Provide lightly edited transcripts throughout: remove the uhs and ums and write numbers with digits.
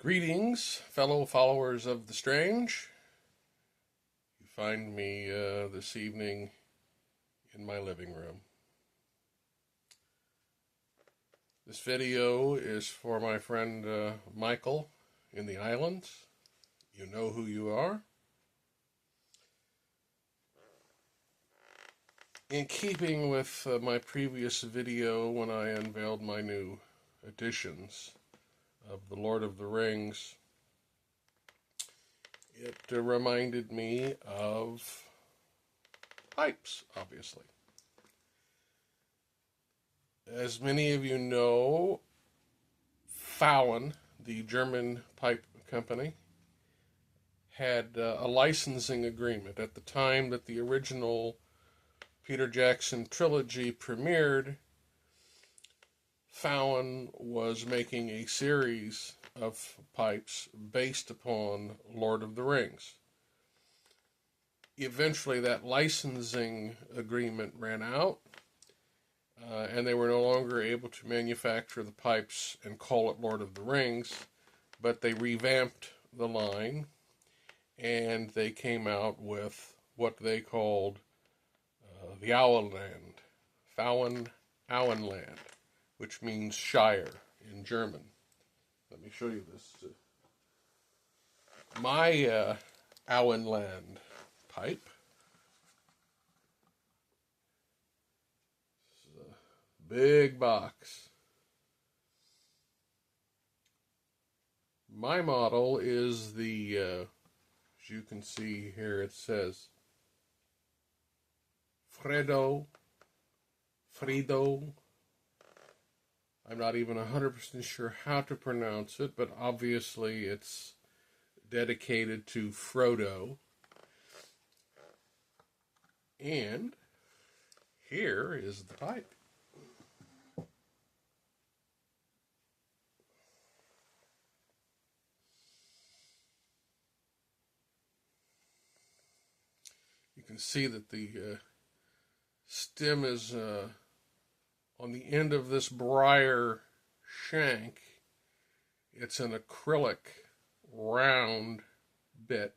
Greetings, fellow followers of the strange. You find me this evening in my living room. This video is for my friend Michael in the islands. You know who you are. In keeping with my previous video when I unveiled my new editions of The Lord of the Rings, it reminded me of pipes, obviously. As many of you know, Vauen, the German pipe company, had a licensing agreement at the time that the original Peter Jackson trilogy premiered. Vauen was making a series of pipes based upon Lord of the Rings. Eventually that licensing agreement ran out, and they were no longer able to manufacture the pipes and call it Lord of the Rings, but they revamped the line, and they came out with what they called the Auenland, Vauen Auenland, which means Shire in German. Let me show you this. My Auenland pipe. This is a big box. My model is the, as you can see here, it says Frodo. I'm not even 100% sure how to pronounce it, but obviously it's dedicated to Frodo. And here is the pipe. You can see that the stem is on the end of this briar shank. It's an acrylic round bit.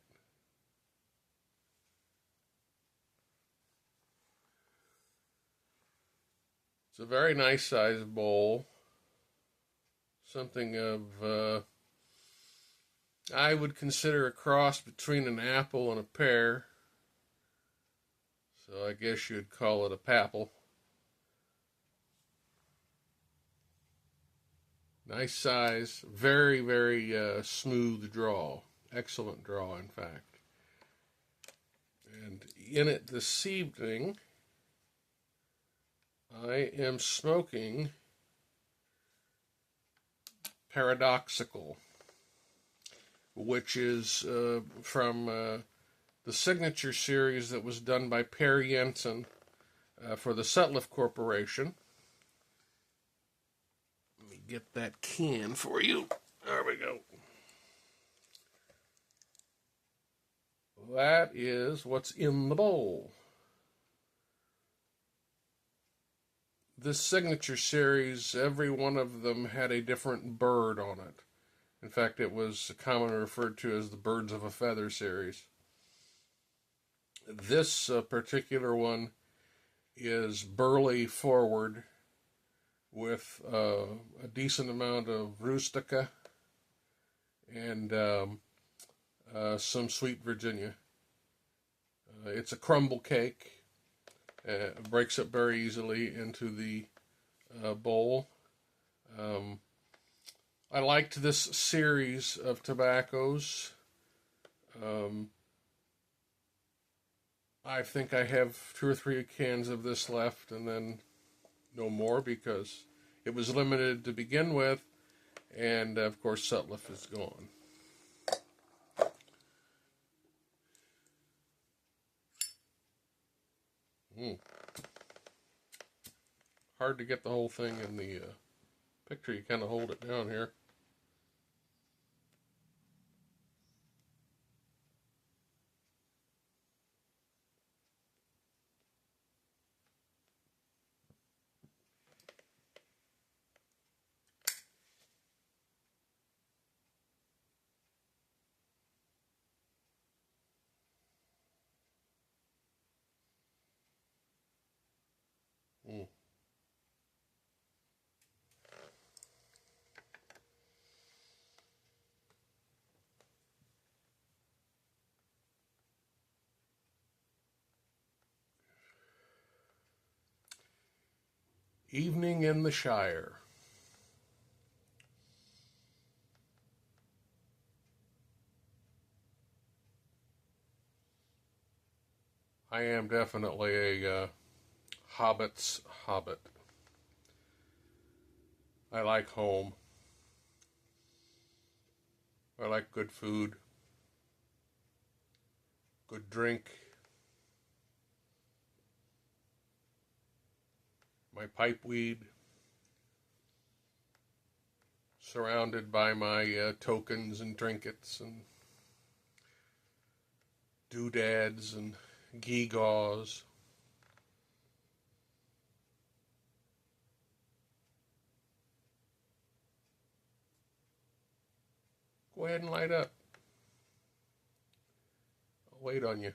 It's a very nice sized bowl. Something of, I would consider a cross between an apple and a pear. So I guess you'd call it a papple. Nice size, very, very smooth draw. Excellent draw, in fact. And in it this evening, I am smoking Paradoxical, which is from the signature series that was done by Per Jensen for the Sutliff Corporation. Let me get that can for you. There we go. That is what's in the bowl. This signature series, every one of them had a different bird on it. In fact, it was commonly referred to as the Birds of a Feather series. This particular one is burly forward with a decent amount of rustica and some sweet Virginia. It's a crumble cake. Breaks up very easily into the bowl. I liked this series of tobaccos. I think I have 2 or 3 cans of this left, and then no more, because it was limited to begin with, and of course Sutliff is gone. Hard to get the whole thing in the picture. You kind of hold it down here. Evening in the Shire. I am definitely a hobbit's hobbit. I like home. I like good food, good drink, my pipe weed, surrounded by my tokens and trinkets and doodads and gewgaws. Go ahead and light up. I'll wait on you.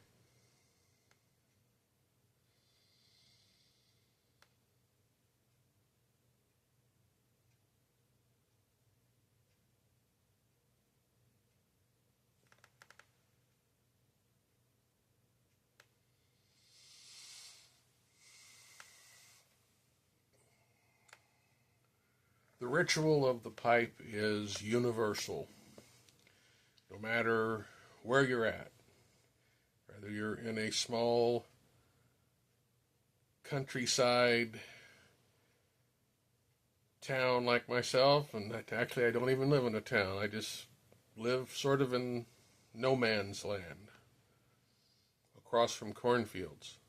The ritual of the pipe is universal, no matter where you're at. Whether you're in a small countryside town like myself, and actually I don't even live in a town. I just live sort of in no man's land, across from cornfields.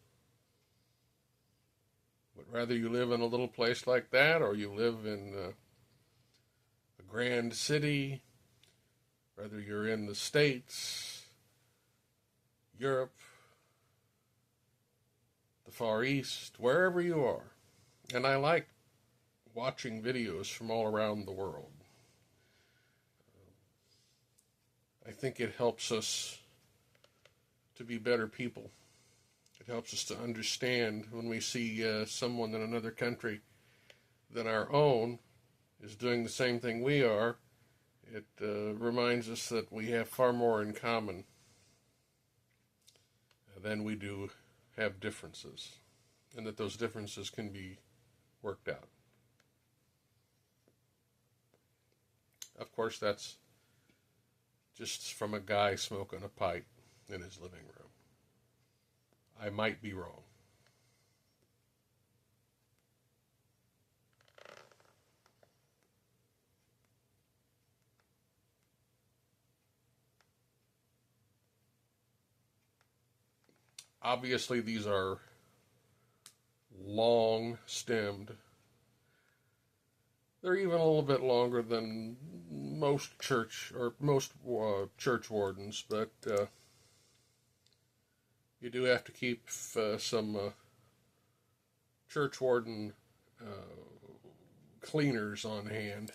But whether you live in a little place like that, or you live in a grand city, whether you're in the States, Europe, the Far East, wherever you are. And I like watching videos from all around the world. I think it helps us to be better people. It helps us to understand when we see someone in another country than our own is doing the same thing we are. It reminds us that we have far more in common than we do have differences, and that those differences can be worked out. Of course, that's just from a guy smoking a pipe in his living room. I might be wrong. Obviously, these are long-stemmed. They're even a little bit longer than most church wardens, but you do have to keep some church warden cleaners on hand,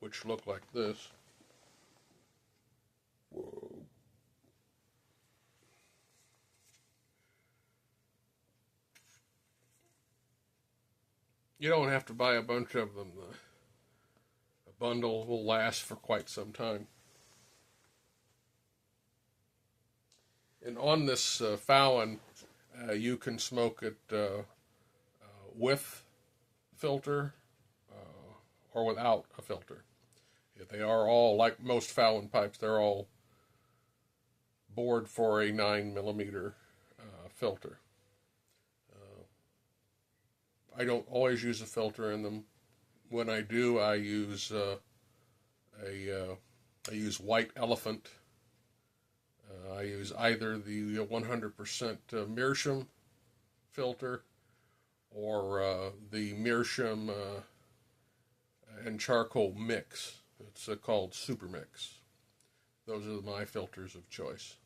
which look like this. Whoa. You don't have to buy a bunch of them. A bundle will last for quite some time. And on this Vauen, you can smoke it with filter or without a filter. They are all, like most Vauen pipes, they're all bored for a 9mm filter. I don't always use a filter in them. When I do, I use I use White Elephant. I use either the 100% meerschaum filter or the meerschaum and charcoal mix. It's called Super Mix. Those are my filters of choice.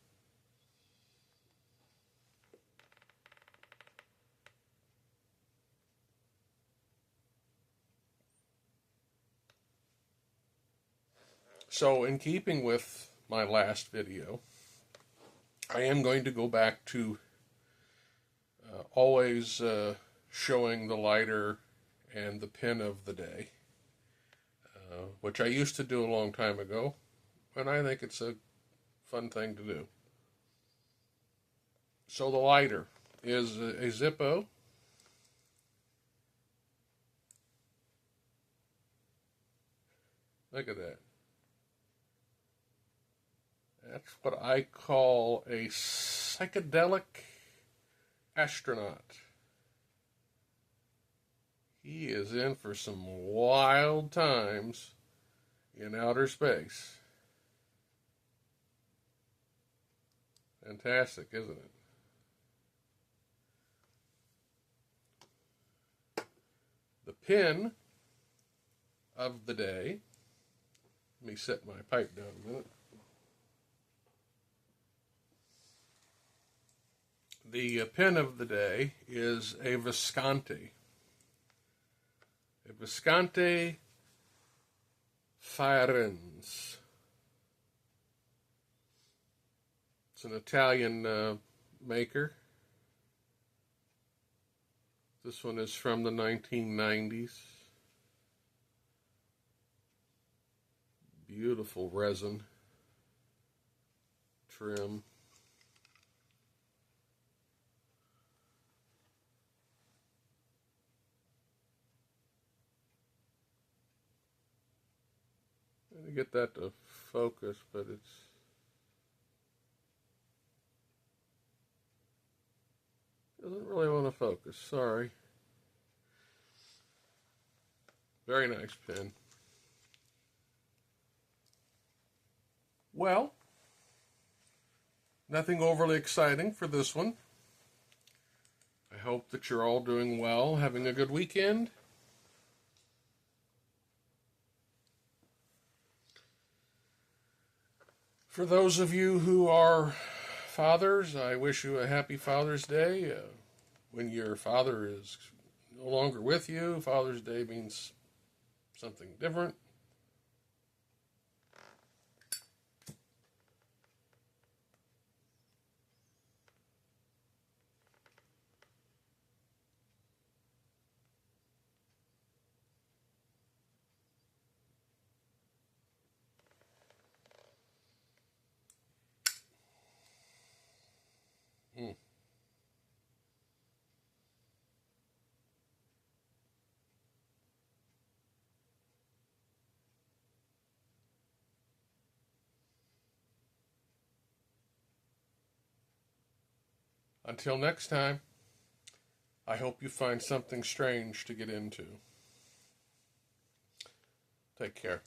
So, in keeping with my last video, I am going to go back to always showing the lighter and the pin of the day, which I used to do a long time ago, and I think it's a fun thing to do. So the lighter. is a Zippo. Look at that. That's what I call a psychedelic astronaut. He is in for some wild times in outer space. Fantastic, isn't it? The pin of the day. Let me set my pipe down a minute. The pin of the day is a Visconti. A Visconti Firenze. It's an Italian maker. This one is from the 1990s. Beautiful resin trim. To get that to focus, but it doesn't really want to focus. Sorry. Very nice pen. Well, nothing overly exciting for this one. I hope that you're all doing well, having a good weekend. For those of you who are fathers, I wish you a happy Father's Day. When your father is no longer with you, Father's Day means something different. Until next time, I hope you find something strange to get into. Take care.